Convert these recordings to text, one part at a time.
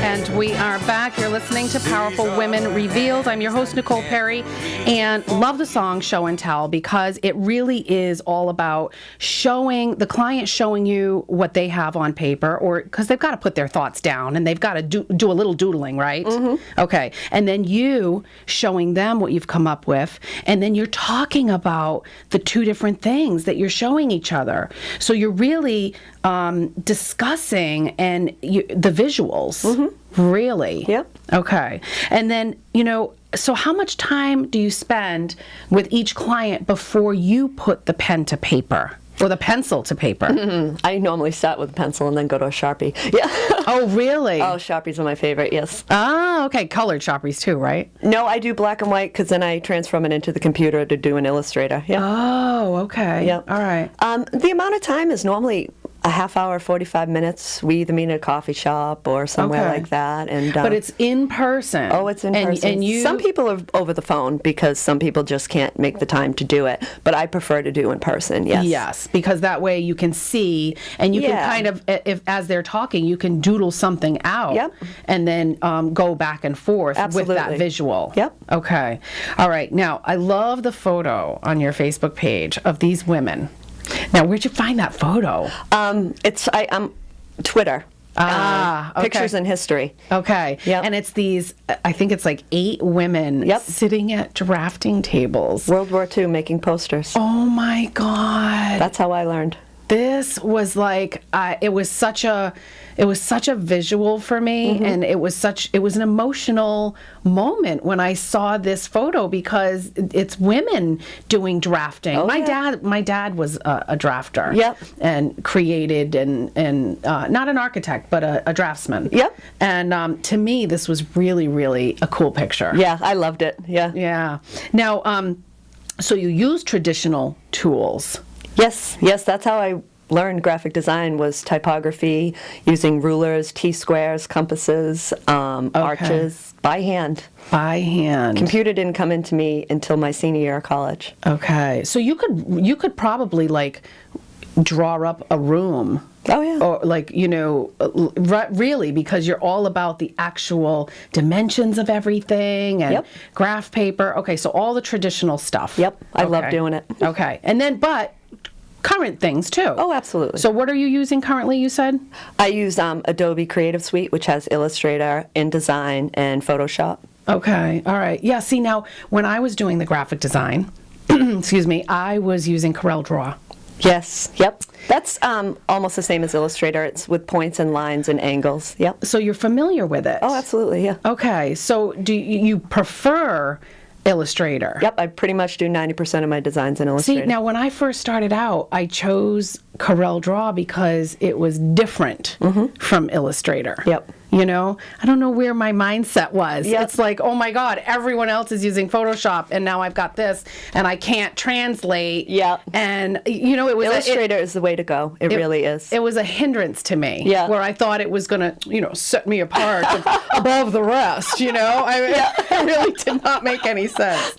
And we are back. You're listening to Powerful Women Revealed. I'm your host, Nicole Perry, and love the song Show and Tell because it really is all about showing the client, showing you what they have on paper, or because they've got to put their thoughts down and they've got to do a little doodling, right? Mm-hmm. Okay. And then you showing them what you've come up with, and then you're talking about the two different things that you're showing each other. So you're really discussing and the visuals. Mm-hmm. Really? Yep. Okay. And then, so how much time do you spend with each client before you put the pen to paper or the pencil to paper? Mm-hmm. I normally start with a pencil and then go to a Sharpie. Yeah. Oh, really? Oh, Sharpies are my favorite, yes. Oh, okay. Colored Sharpies too, right? No, I do black and white because then I transform it into the computer to do an Illustrator. Yeah. Oh, okay. Yep. All right. The amount of time is normally a half hour, 45 minutes. We either meet at a coffee shop or somewhere like that. And but it's in person. Oh, it's in person. And some people are over the phone because some people just can't make the time to do it. But I prefer to do in person, yes. Yes, because that way you can see and you can kind of, as they're talking, you can doodle something out. Yep. And then go back and forth with that visual. Yep. Okay. All right. Now, I love the photo on your Facebook page of these women. Now, where'd you find that photo? It's Twitter. Okay. Pictures in history. Okay. Yep. And it's these, I think it's like 8 women sitting at drafting tables. World War II making posters. Oh my God. That's how I learned. This was like, it was such a visual for me, mm-hmm. and it was an emotional moment when I saw this photo because it's women doing drafting. Oh, my dad was a drafter. Yep. And created and not an architect, but a draftsman. Yep. And to me, this was really, really a cool picture. Yeah, I loved it. Yeah. Yeah. Now, so you use traditional tools. Yes, that's how I learned graphic design, was typography, using rulers, T-squares, compasses, arches, by hand. By hand. Computer didn't come into me until my senior year of college. Okay, so you could probably like draw up a room. Oh yeah. Or like, really, because you're all about the actual dimensions of everything and graph paper. Okay, so all the traditional stuff. Yep, I love doing it. Okay, and then, but current things too. Oh, absolutely. So what are you using currently, you said? I use Adobe Creative Suite, which has Illustrator, InDesign, and Photoshop. Okay, all right. Yeah, see now, when I was doing the graphic design, excuse me, I was using CorelDRAW. Yes, yep. That's almost the same as Illustrator. It's with points and lines and angles. Yep. So you're familiar with it? Oh, absolutely, yeah. Okay, so do you prefer Illustrator? Yep, I pretty much do 90% of my designs in Illustrator. See, now when I first started out, I chose CorelDRAW because it was different from Illustrator. Yep. I don't know where my mindset was. Yep. It's like, oh my God, everyone else is using Photoshop, and now I've got this, and I can't translate. Yep. And, it was... Illustrator is the way to go. It really is. It was a hindrance to me. Yeah. Where I thought it was going to, set me apart above the rest, It really did not make any sense.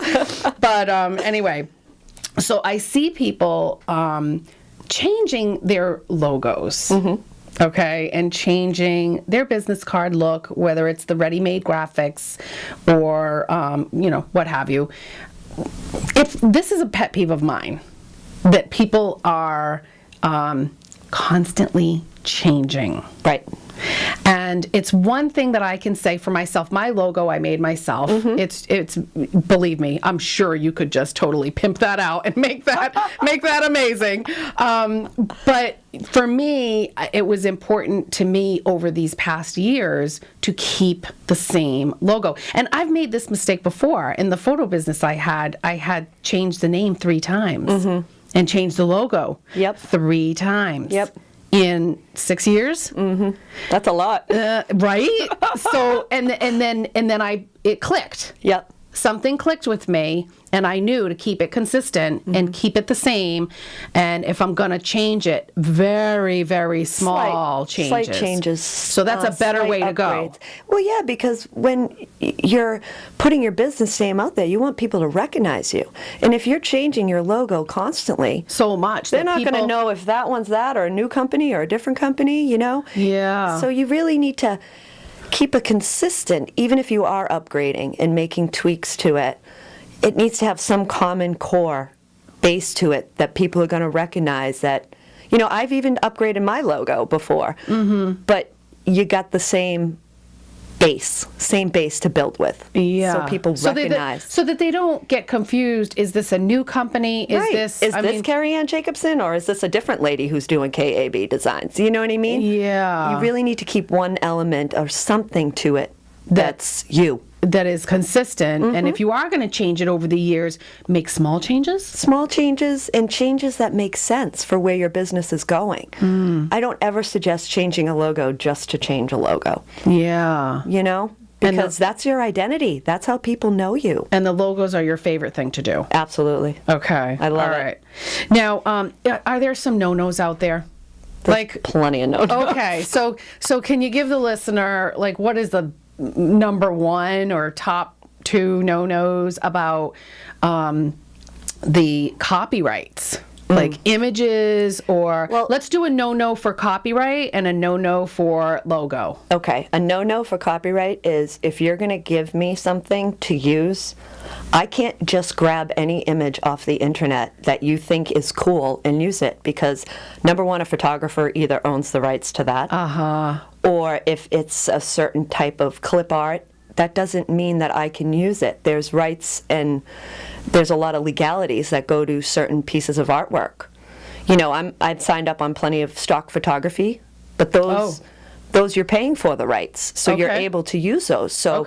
But anyway, so I see people changing their logos. Mm-hmm. Okay, and changing their business card look, whether it's the ready-made graphics or, what have you. If this is a pet peeve of mine, that people are constantly changing. Right. And it's one thing that I can say for myself. My logo I made myself. Mm-hmm. It's believe me, I'm sure you could just totally pimp that out and make that amazing. But for me, it was important to me over these past years to keep the same logo. And I've made this mistake before. In the photo business I had changed the name 3 times and changed the logo 3 times. Yep. In 6 years. Mm-hmm. That's a lot. Right? So, and then it clicked. Yep. Something clicked with me, and I knew to keep it consistent and keep it the same. And if I'm going to change it, very, very small changes. Slight changes. So that's a better way to go. Well, yeah, because when you're putting your business name out there, you want people to recognize you. And if you're changing your logo constantly, so much, they're not going to know if that one's that or a new company or a different company, Yeah. So you really need to keep it consistent, even if you are upgrading and making tweaks to it, it needs to have some common core base to it that people are going to recognize that, I've even upgraded my logo before, but you got the same base to build with. Yeah. So people recognize. So that they don't get confused. Is this a new company? Is Right. this Is this KerriAnn Jacobson, or is this a different lady who's doing KAB designs? You know what I mean? Yeah. You really need to keep one element or something to it that's you. that is consistent? And if you are going to change it over the years, make small changes? Small changes and changes that make sense for where your business is going. I don't ever suggest changing a logo just to change a logo. Yeah. Because that's your identity. That's how people know you. And the logos are your favorite thing to do? Absolutely. Okay. I love All it. right. Now, are there some no-nos out there? There's plenty of no-nos. Okay. So can you give the listener, what is the number one or top two no-nos about the copyrights? Like images, or let's do a no-no for copyright and a no-no for logo. Okay, a no-no for copyright is if you're going to give me something to use, I can't just grab any image off the internet that you think is cool and use it, because number one, a photographer either owns the rights to that, or if it's a certain type of clip art, that doesn't mean that I can use it. There's rights and there's a lot of legalities that go to certain pieces of artwork. I've signed up on plenty of stock photography, but those you're paying for the rights, so you're able to use those. So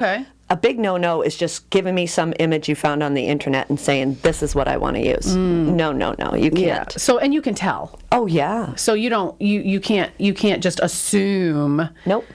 a big no-no is just giving me some image you found on the internet and saying, this is what I want to use. No, you can't. Yeah. So, and you can tell. Oh, yeah. So you can't just assume. Nope.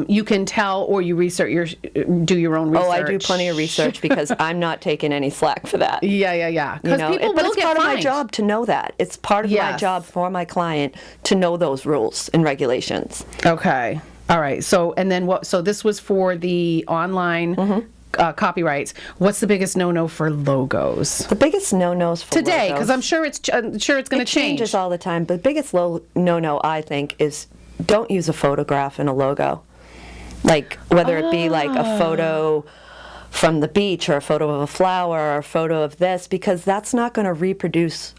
You can tell, or you do your own research. Oh, I do plenty of research because I'm not taking any slack for that. Yeah. Because people but will it's get part of my fined. job to know that. It's part of my job for my client to know those rules and regulations. Okay. All right. So, and then what? So this was for the online copyrights. What's the biggest no-no for logos? The biggest no-nos for Today, logos, because I'm sure it's going to change. Changes all the time. But the biggest no-no, I think, is don't use a photograph in a logo. Whether it be a photo from the beach, or a photo of a flower, or a photo of this, because that's not going to reproduce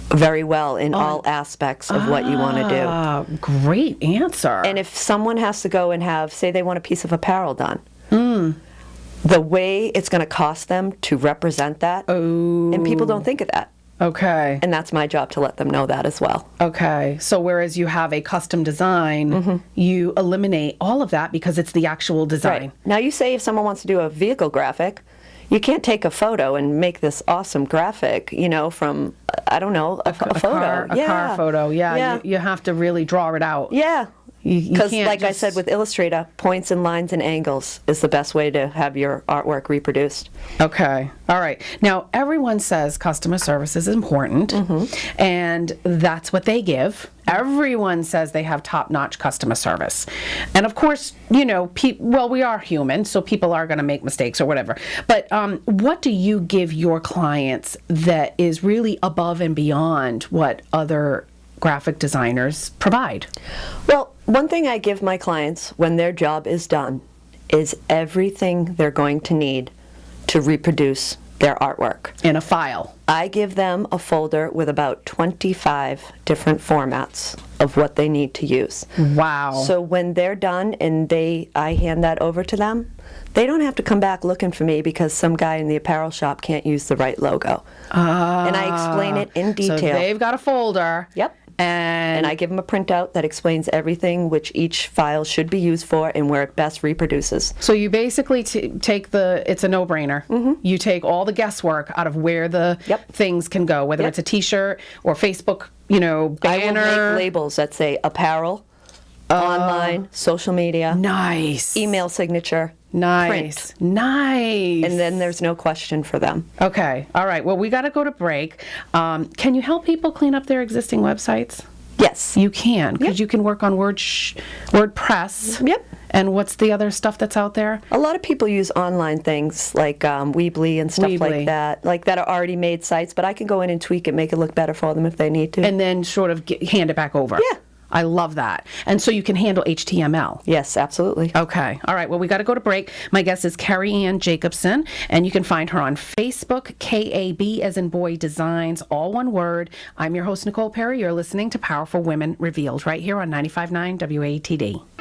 very well in all aspects of what you want to do. Great answer. And if someone has to go and have, say they want a piece of apparel done, the way it's going to cost them to represent that, and people don't think of that. Okay. And that's my job to let them know that as well. Okay. So whereas you have a custom design, you eliminate all of that because it's the actual design. Right. Now you say if someone wants to do a vehicle graphic, you can't take a photo and make this awesome graphic, from, I don't know, a photo. Car photo. Yeah. You have to really draw it out. Yeah. Because, like I just said, with Illustrator, points and lines and angles is the best way to have your artwork reproduced. Okay. All right. Now, everyone says customer service is important, and that's what they give. Everyone says they have top-notch customer service. And, of course, we are human, so people are going to make mistakes or whatever. But what do you give your clients that is really above and beyond what other graphic designers provide? Well, one thing I give my clients when their job is done is everything they're going to need to reproduce their artwork. In a file. I give them a folder with about 25 different formats of what they need to use. Wow. So when they're done and I hand that over to them, they don't have to come back looking for me because some guy in the apparel shop can't use the right logo. And I explain it in detail. So they've got a folder. Yep. And I give them a printout that explains everything which each file should be used for and where it best reproduces. So you basically take it's a no-brainer. You take all the guesswork out of where the things can go, whether it's a T-shirt or Facebook, banner. I will make labels that say apparel, online, social media, nice, email signature, nice, print. Nice. And then there's no question for them. Okay. All right. Well, we got to go to break. Can you help people clean up their existing websites? Yes. You can, because you can work on WordPress. Yep. And what's the other stuff that's out there? A lot of people use online things like Weebly and stuff like that are already made sites, but I can go in and tweak it, make it look better for them if they need to. And then sort of hand it back over. Yeah. I love that. And so you can handle HTML. Yes, absolutely. Okay. All right. Well, we got to go to break. My guest is KerriAnn Jacobson, and you can find her on Facebook, KAB as in boy designs, all one word. I'm your host, Nicole Perry. You're listening to Powerful Women Revealed right here on 95.9 WATD.